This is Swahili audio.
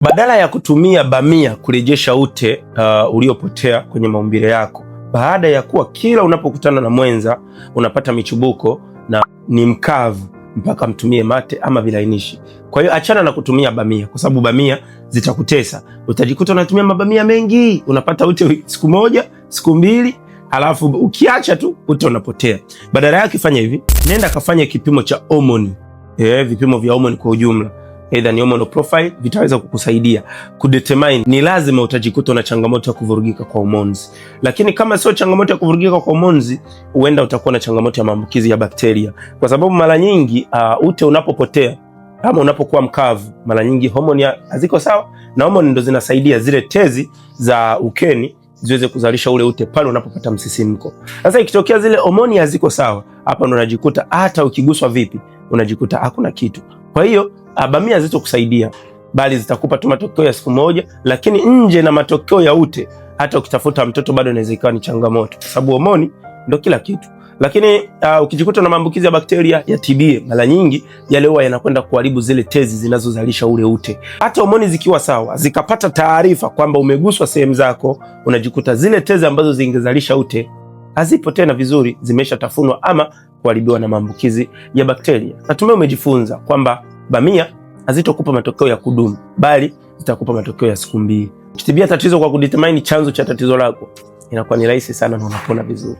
Badala ya kutumia bamia kurejesha ute uliopotea kwenye maumbile yako, baada ya kuwa kila unapokutana na mwenza unapata michubuko na ni mkavu, mpaka mtumie mate ama vilainishi. Kwa hiyo achana na kutumia bamia, kwa sababu bamia zitakutesa. Utajikuta unatumia mabamia mengi, unapata ute siku moja, siku mbili, halafu ukiacha tu ute unapotea. Badala yake fanya hivi, nenda kafanya kipimo cha homoni. Vipimo vya homoni kwa ujumla, either ni hormonal profile, vitaweza kukusaidia kudetermine ni lazima utajikuta na changamoto ya kuvurugika kwa hormones. Lakini kama sio changamoto ya kuvurugika kwa hormones, huenda utakuwa na changamoto ya maambukizi ya bakteria, kwa sababu mara nyingi ute unapopotea ama unapokuwa mkavu, mara nyingi homoni haziko sawa, na homoni ndo zinasaidia zile tezi za ukeni ziweze kuzalisha ule ute pale unapopata msisimko. Sasa ikitokea zile homoni haziko sawa, hapa ndo unajikuta hata ukiguswa vipi unajikuta hakuna kitu. Kwa hiyo bamia hazitokusaidia, bali zitakupa tu matokeo ya siku moja, lakini nje na matokeo ya ute, hata ukitafuta mtoto bado inaweza ikawa ni changamoto, kwa sababu homoni ndo kila kitu. Lakini ukijikuta na maambukizi ya bakteria ya TB, mara nyingi yale huwa yanakwenda kuharibu zile tezi zinazozalisha ule ute. Hata homoni zikiwa sawa, zikapata taarifa kwamba umeguswa sehemu zako, unajikuta zile tezi ambazo zingezalisha ute hazipo tena vizuri, zimeshatafunwa ama kuharibiwa na maambukizi ya bakteria. Natumai umejifunza kwamba bamia hazitokupa matokeo ya kudumu, bali zitakupa matokeo ya siku mbili. Ukitibia tatizo kwa kudetermine chanzo cha tatizo lako, inakuwa ni rahisi sana na unapona vizuri.